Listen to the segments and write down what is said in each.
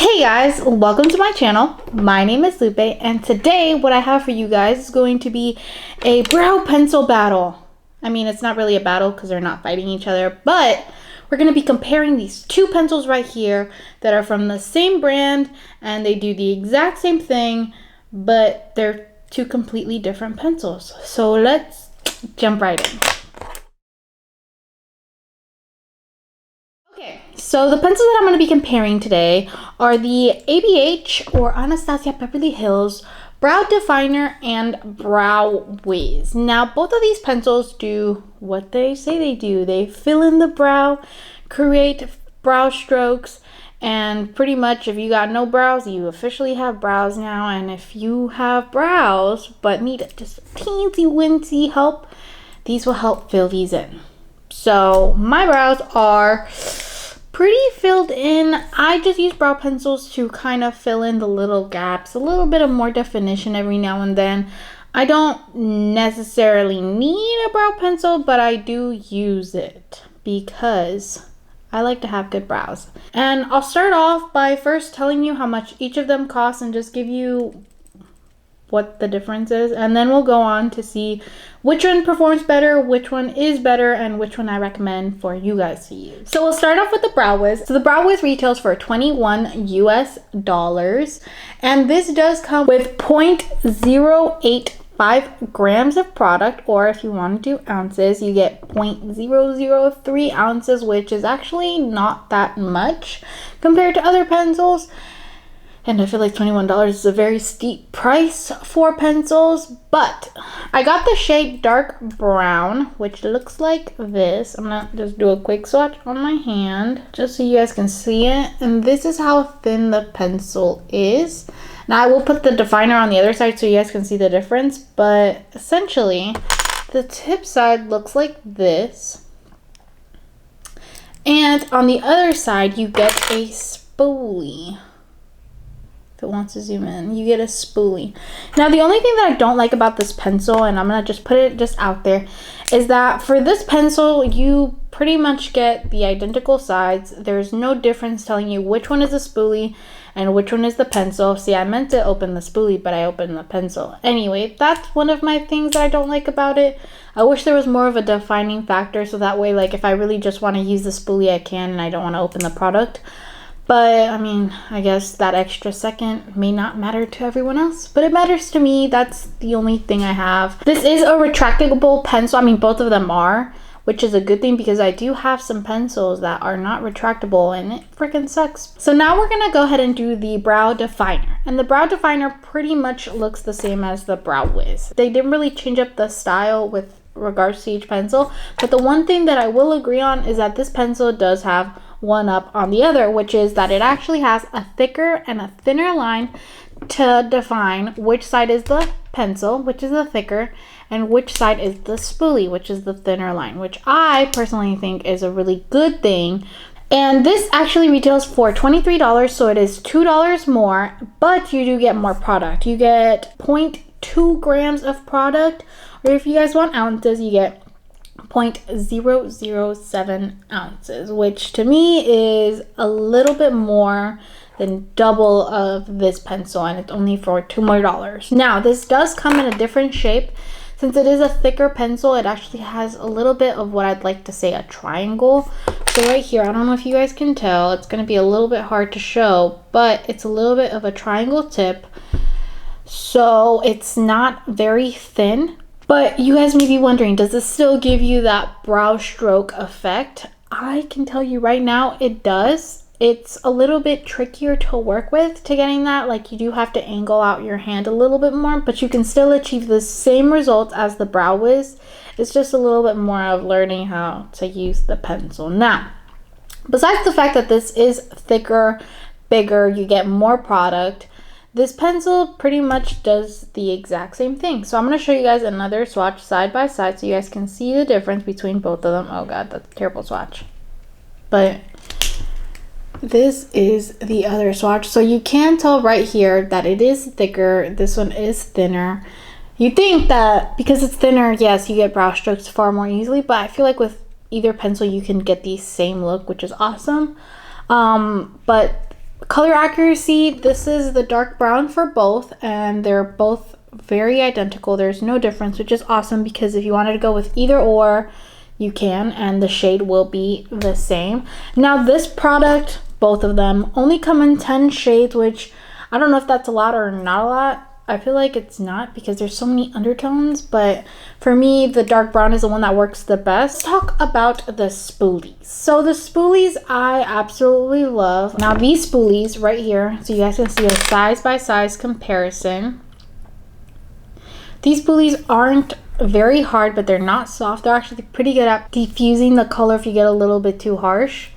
Hey guys, welcome to my channel. My name is Lupe, and today what I have for you guys is going to be a brow pencil battle. I mean, it's not really a battle because they're not fighting each other, but we're going to be comparing these two pencils right here that are from the same brand, and they do the exact same thing, but they're two completely different pencils. So let's jump right in. Okay, so the pencils that I'm going to be comparing today are the ABH or Anastasia Beverly Hills Brow Definer and Brow Wiz. Now, both of these pencils do what they say they do. They fill in the brow, create brow strokes, and pretty much if you got no brows, you officially have brows now. And if you have brows but need just teensy weensy help, these will help fill these in. So my brows are pretty filled in. I just use brow pencils to kind of fill in the little gaps, a little bit of more definition every now and then. I don't necessarily need a brow pencil, but I do use it because I like to have good brows. And I'll start off by first telling you how much each of them costs and just give you what the difference is, and then we'll go on to see which one performs better, which one is better, and which one I recommend for you guys to use. So we'll start off with the Brow Wiz. So the Brow Wiz retails for $21 US, and this does come with 0.085 grams of product, or if you want to do ounces, you get 0.003 ounces, which is actually not that much compared to other pencils. And I feel like $21 is a very steep price for pencils, but I got the shade dark brown, which looks like this. I'm gonna just do a quick swatch on my hand just so you guys can see it. And this is how thin the pencil is. Now I will put the definer on the other side so you guys can see the difference, but essentially the tip side looks like this. And on the other side you get a spoolie. If it wants to zoom in, you get a spoolie. Now the only thing that I don't like about this pencil, and I'm gonna just put it just out there, is that for this pencil you pretty much get the identical sides. There's no difference telling you which one is the spoolie and which one is the pencil. See, I meant to open the spoolie, but I opened the pencil. Anyway, that's one of my things that I don't like about it. I wish there was more of a defining factor, so that way, like, if I really just want to use the spoolie, I can, and I don't want to open the product. But, I mean, I guess that extra second may not matter to everyone else, but it matters to me. That's the only thing I have. This is a retractable pencil. I mean, both of them are, which is a good thing because I do have some pencils that are not retractable and it freaking sucks. So now we're going to go ahead and do the Brow Definer. And the Brow Definer pretty much looks the same as the Brow Wiz. They didn't really change up the style with regards to each pencil, but the one thing that I will agree on is that this pencil does have one up on the other, which is that it actually has a thicker and a thinner line to define which side is the pencil, which is the thicker, and which side is the spoolie, which is the thinner line, which I personally think is a really good thing. And this actually retails for $23, so it is $2 more, but you do get more product. You get 0.2 grams of product, or if you guys want ounces, you get 0.007 ounces, which to me is a little bit more than double of this pencil, and it's only for $2 more. Now this does come in a different shape. Since it is a thicker pencil, it actually has a little bit of what I'd like to say a triangle. So right here, I don't know if you guys can tell, it's going to be a little bit hard to show, but it's a little bit of a triangle tip, so it's not very thin. But you guys may be wondering, does this still give you that brow stroke effect? I can tell you right now, it does. It's a little bit trickier to work with to getting that. Like, you do have to angle out your hand a little bit more, but you can still achieve the same results as the Brow Wiz. It's just a little bit more of learning how to use the pencil. Now, besides the fact that this is thicker, bigger, you get more product, this pencil pretty much does the exact same thing. So I'm going to show you guys another swatch side by side so you guys can see the difference between both of them. Oh god, that's a terrible swatch. But this is the other swatch. So you can tell right here that it is thicker. This one is thinner. You think that because it's thinner, yes, you get brow strokes far more easily, but I feel like with either pencil you can get the same look, which is awesome. But Color accuracy, this is the dark brown for both, and they're both very identical. There's no difference, which is awesome because if you wanted to go with either or, you can, and the shade will be the same. Now this product, both of them, only come in 10 shades, which I don't know if that's a lot or not a lot. I feel like it's not because there's so many undertones, but for me, the dark brown is the one that works the best. Let's talk about the spoolies. So the spoolies I absolutely love. Now these spoolies right here, so you guys can see a size by size comparison. These spoolies aren't very hard, but they're not soft. They're actually pretty good at diffusing the color if you get a little bit too harsh.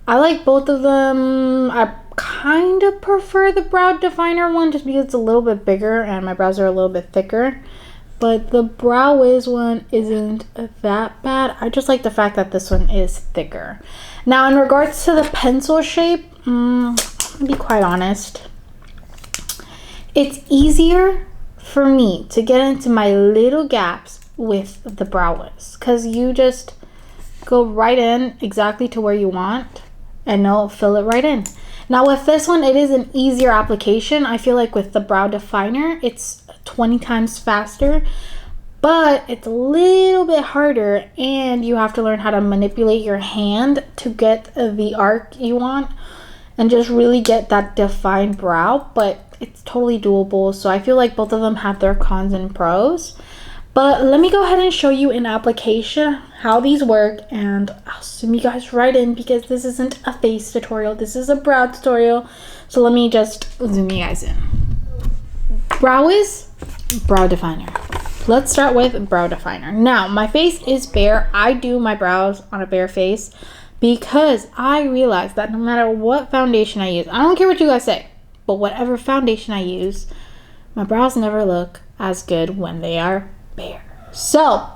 I like both of them. I kind of prefer the brow definer one just because it's a little bit bigger and my brows are a little bit thicker, but the Brow Wiz one isn't that bad. I just like the fact that this one is thicker. Now in regards to the pencil shape, to be quite honest, it's easier for me to get into my little gaps with the Brow Wiz because you just go right in exactly to where you want and it'll fill it right in. Now with this one, it is an easier application. I feel like with the brow definer, it's 20 times faster, but it's a little bit harder and you have to learn how to manipulate your hand to get the arc you want and just really get that defined brow, but it's totally doable. So I feel like both of them have their cons and pros. But let me go ahead and show you in application how these work, and I'll zoom you guys right in because this isn't a face tutorial, this is a brow tutorial. So let me just zoom you guys in. Brow Wiz, brow definer. Let's start with brow definer. Now, my face is bare. I do my brows on a bare face because I realized that no matter what foundation I use, I don't care what you guys say, but whatever foundation I use, my brows never look as good when they are bare. So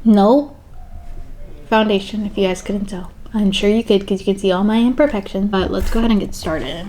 no foundation, if you guys couldn't tell. I'm sure you could because you can see all my imperfections, but let's go ahead and get started.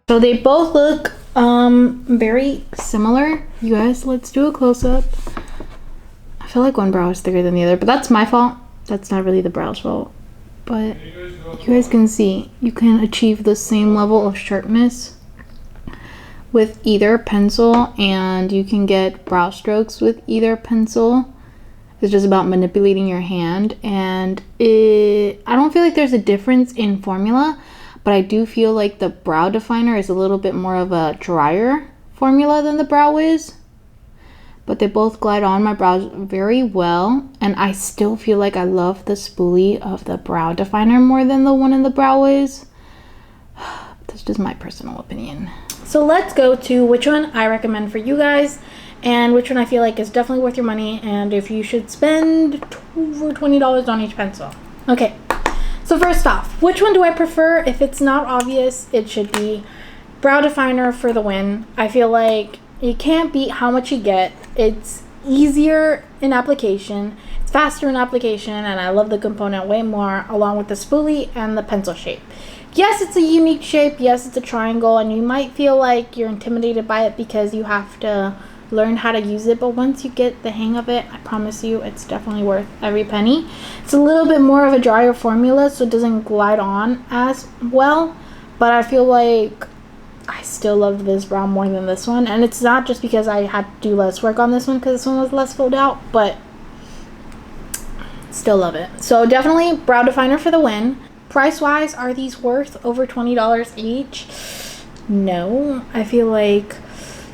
So they both look very similar. You guys, let's do a close-up. I feel like one brow is thicker than the other, but that's my fault. That's not really the brow's fault. But you guys can see, you can achieve the same level of sharpness with either pencil, and you can get brow strokes with either pencil. It's just about manipulating your hand, and I don't feel like there's a difference in formula, but I do feel like the brow definer is a little bit more of a drier formula than the Brow Wiz. But they both glide on my brows very well, and I still feel like I love the spoolie of the brow definer more than the one in the Brow Wiz. That's just my personal opinion. So let's go to which one I recommend for you guys and which one I feel like is definitely worth your money and if you should spend over $20 on each pencil. Okay, so first off, which one do I prefer? If it's not obvious, it should be brow definer for the win. I feel like you can't beat how much you get. It's easier in application, it's faster in application, and I love the component way more along with the spoolie and the pencil shape. Yes, it's a unique shape. Yes, it's a triangle, and you might feel like you're intimidated by it because you have to learn how to use it, but once you get the hang of it, I promise you it's definitely worth every penny. It's a little bit more of a drier formula, so it doesn't glide on as well, but I feel like I still love this brow more than this one. And it's not just because I had to do less work on this one, because this one was less filled out, but still love it. So definitely brow definer for the win. Price wise, are these worth over $20 each? No. I feel like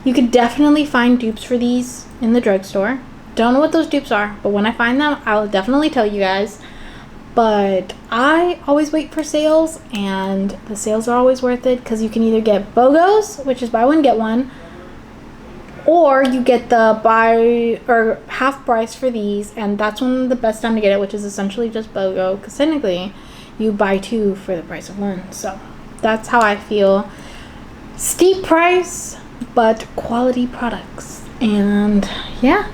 you could definitely find dupes for these in the drugstore. Don't know what those dupes are, but when I find them, I'll definitely tell you guys. But I always wait for sales, and the sales are always worth it, because you can either get BOGOs, which is buy one get one, or you get the buy or half price for these, and that's when the best time to get it, which is essentially just BOGO, because technically you buy two for the price of one. So that's how I feel. Steep price, but quality products. And yeah,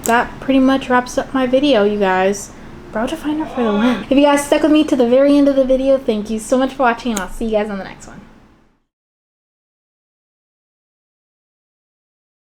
that pretty much wraps up my video, you guys. Brow definer for the win. If you guys stuck with me to the very end of the video, thank you so much for watching, and I'll see you guys on the next one.